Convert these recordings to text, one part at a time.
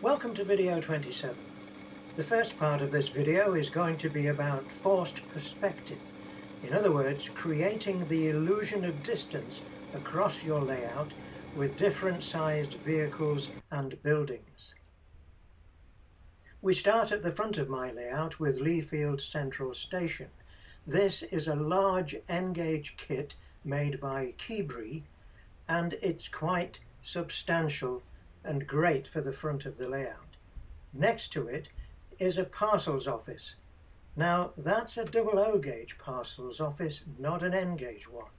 Welcome to video 27. The first part of this video is going to be about forced perspective. In other words, creating the illusion of distance across your layout with different sized vehicles and buildings. We start at the front of my layout with Leefield Central Station. This is a large N-gauge kit made by Keebri, and it's quite substantial and great for the front of the layout. Next to it is a parcels office. Now that's a double O gauge parcels office, not an N gauge one.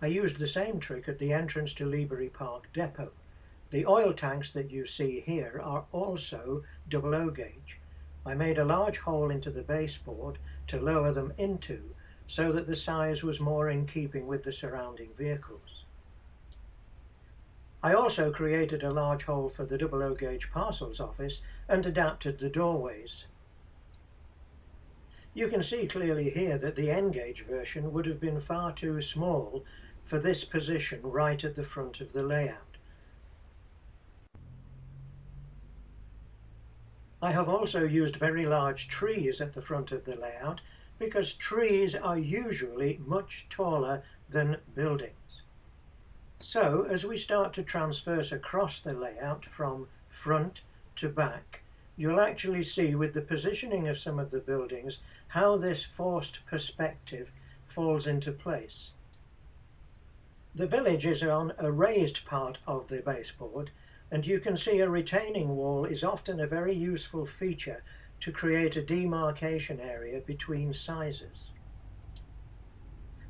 I used the same trick at the entrance to Leebury Park Depot. The oil tanks that you see here are also double O gauge. I made a large hole into the baseboard to lower them into, so that the size was more in keeping with the surrounding vehicles. I also created a large hole for the double O gauge parcels office and adapted the doorways. You can see clearly here that the N gauge version would have been far too small for this position right at the front of the layout. I have also used very large trees at the front of the layout because trees are usually much taller than buildings. So as we start to transverse across the layout from front to back, you'll actually see with the positioning of some of the buildings how this forced perspective falls into place. The village is on a raised part of the baseboard, and you can see a retaining wall is often a very useful feature to create a demarcation area between sizes.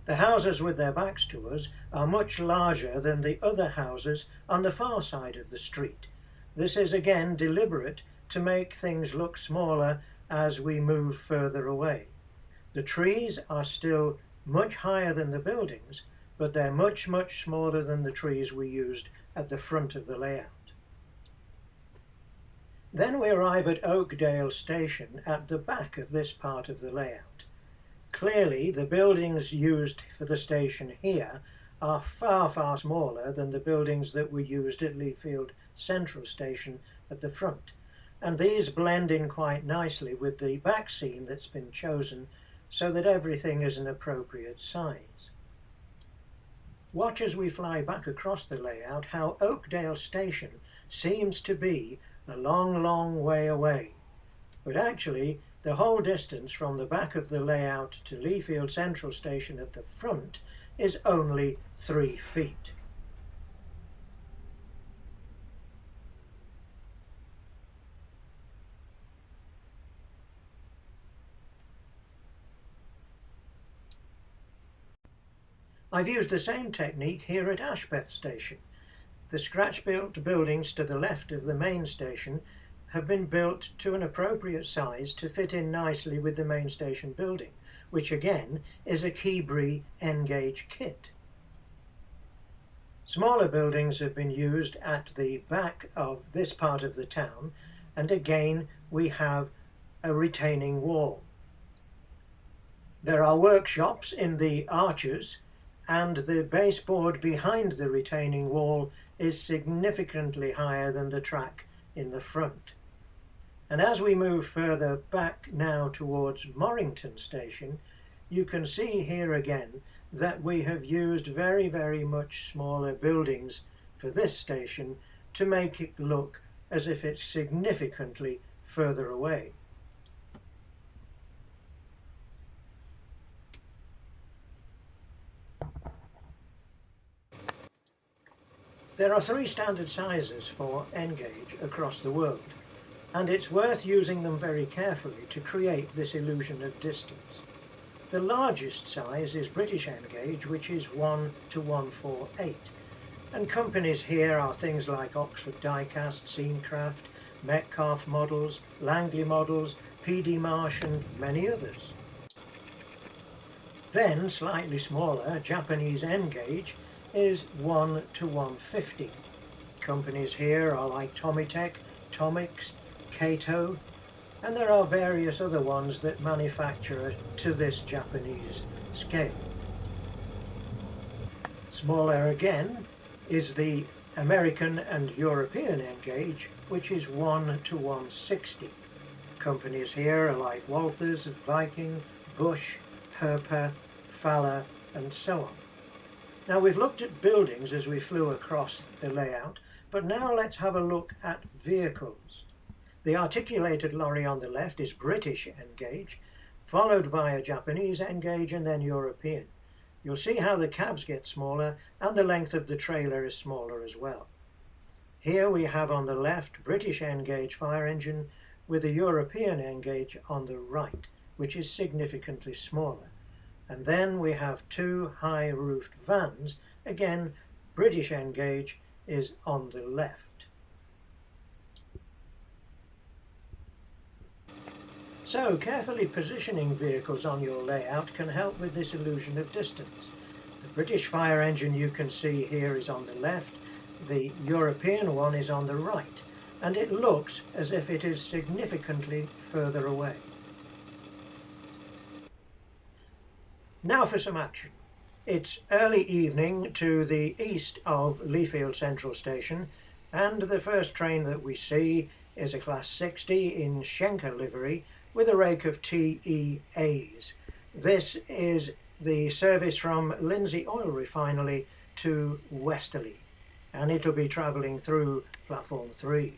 The houses with their backs to us are much larger than the other houses on the far side of the street. This is again deliberate to make things look smaller as we move further away. The trees are still much higher than the buildings, but they're much smaller than the trees we used at the front of the layout. Then we arrive at Oakdale Station at the back of this part of the layout. Clearly the buildings used for the station here are far smaller than the buildings that were used at Leefield Central Station at the front, and these blend in quite nicely with the back scene that's been chosen so that everything is an appropriate size. Watch as we fly back across the layout how Oakdale Station seems to be a long way away, but actually the whole distance from the back of the layout to Leefield Central Station at the front is only 3 feet. I've used the same technique here at Ashpeth Station. The scratch-built buildings to the left of the main station have been built to an appropriate size to fit in nicely with the main station building, which again is a Keebri N-gauge kit. Smaller buildings have been used at the back of this part of the town, and again we have a retaining wall. There are workshops in the arches, and the baseboard behind the retaining wall is significantly higher than the track in the front. And as we move further back now towards Morrington Station, you can see here again that we have used very much smaller buildings for this station to make it look as if it's significantly further away. There are 3 standard sizes for N-gauge across the world, and it's worth using them very carefully to create this illusion of distance. The largest size is British N-gauge, which is 1:148, and companies here are things like Oxford Diecast, Scenecraft, Metcalfe Models, Langley Models, PD Marsh and many others. Then, slightly smaller, Japanese N-gauge is 1:150. Companies here are like Tomitech, Tomix, Kato, and there are various other ones that manufacture to this Japanese scale. Smaller again is the American and European N-gauge, which is 1 to 160. Companies here are like Walthers, Viking, Bush, Herper, Faller and so on. Now we've looked at buildings as we flew across the layout, but now let's have a look at vehicles. The articulated lorry on the left is British N-gauge, followed by a Japanese N-gauge and then European. You'll see how the cabs get smaller and the length of the trailer is smaller as well. Here we have on the left British N-gauge fire engine with a European N-gauge on the right, which is significantly smaller. And then we have two high-roofed vans. Again, British N-gauge is on the left. So, carefully positioning vehicles on your layout can help with this illusion of distance. The British fire engine you can see here is on the left, the European one is on the right, and it looks as if it is significantly further away. Now for some action. It's early evening to the east of Leefield Central Station, and the first train that we see is a Class 60 in Schenker livery with a rake of TEAs. This is the service from Lindsey Oil Refinery to Westerly, and it'll be travelling through platform 3.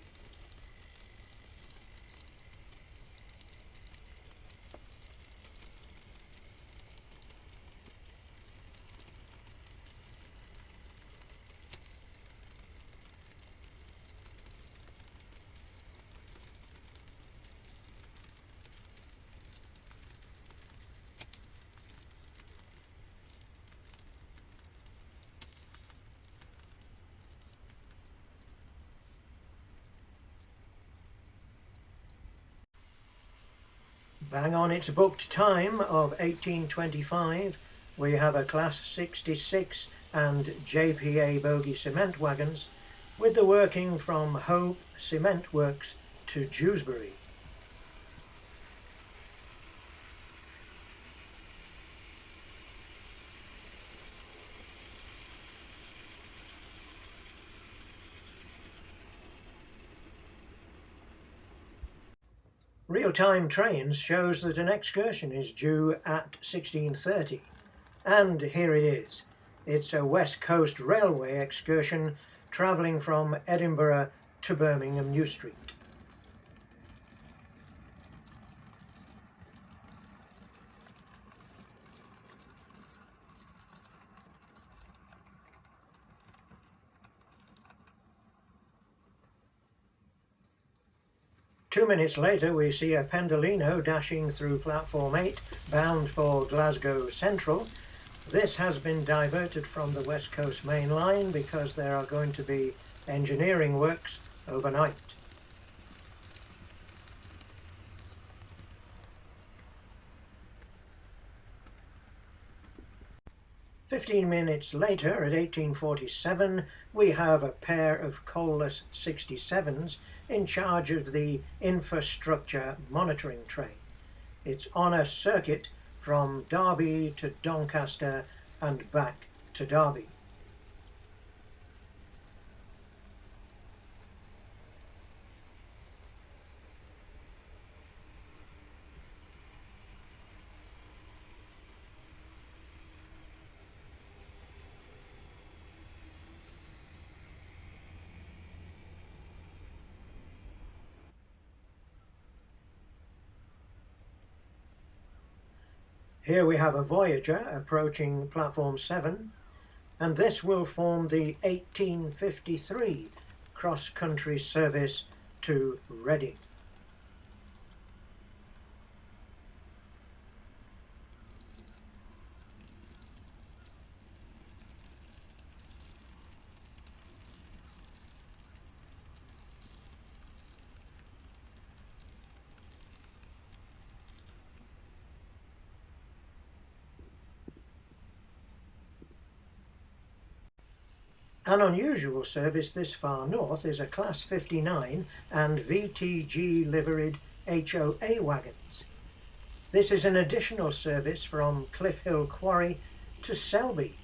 Bang on its booked time of 1825, we have a Class 66 and JPA bogie cement wagons with the working from Hope Cement Works to Dewsbury. Real-time trains shows that an excursion is due at 16:30, and here it is. It's a West Coast Railway excursion travelling from Edinburgh to Birmingham New Street. Two minutes later we see a Pendolino dashing through platform 8 bound for Glasgow Central. This has been diverted from the West Coast Main Line because there are going to be engineering works overnight. "15 minutes later, at 1847, we have a pair of coalless 67s in charge of the infrastructure monitoring train. It's on a circuit from Derby to Doncaster and back to Derby. Here we have a Voyager approaching platform 7, and this will form the 1853 cross-country service to Reading. An unusual service this far north is a Class 59 and VTG liveried HOA wagons. This is an additional service from Cliff Hill Quarry to Selby.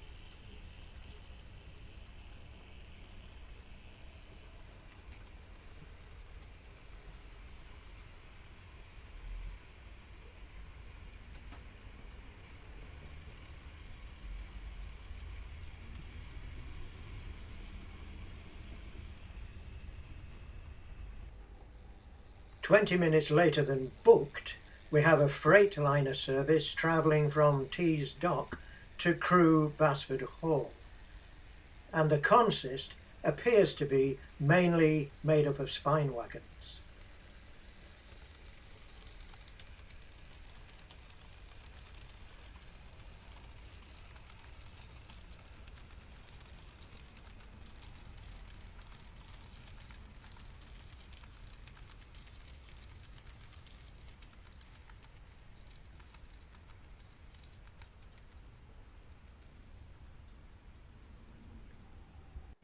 20 minutes later than booked, we have a Freightliner service travelling from Tees Dock to Crewe Basford Hall. And the consist appears to be mainly made up of spine wagons.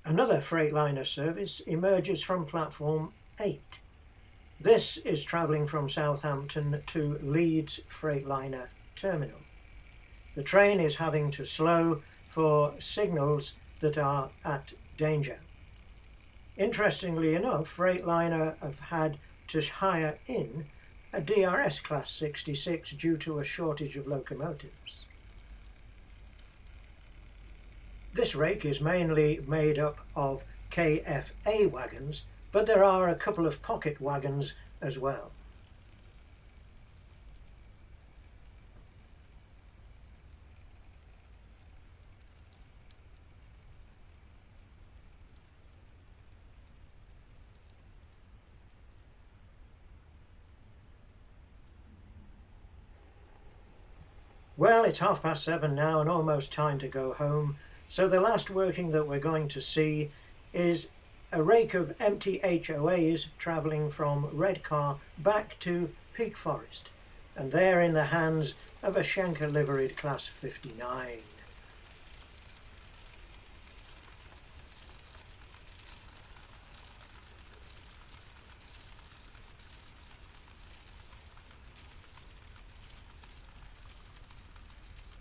Another Freightliner service emerges from platform 8. This is travelling from Southampton to Leeds Freightliner Terminal. The train is having to slow for signals that are at danger. Interestingly enough, Freightliner have had to hire in a DRS Class 66 due to a shortage of locomotives. This rake is mainly made up of KFA wagons, but there are a couple of pocket wagons as well. Well, it's 7:30 now and almost time to go home. So the last working that we're going to see is a rake of empty HOAs travelling from Redcar back to Peak Forest, and they're in the hands of a Schenker liveried Class 59.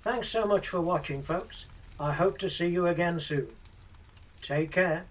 Thanks so much for watching, folks. I hope to see you again soon. Take care.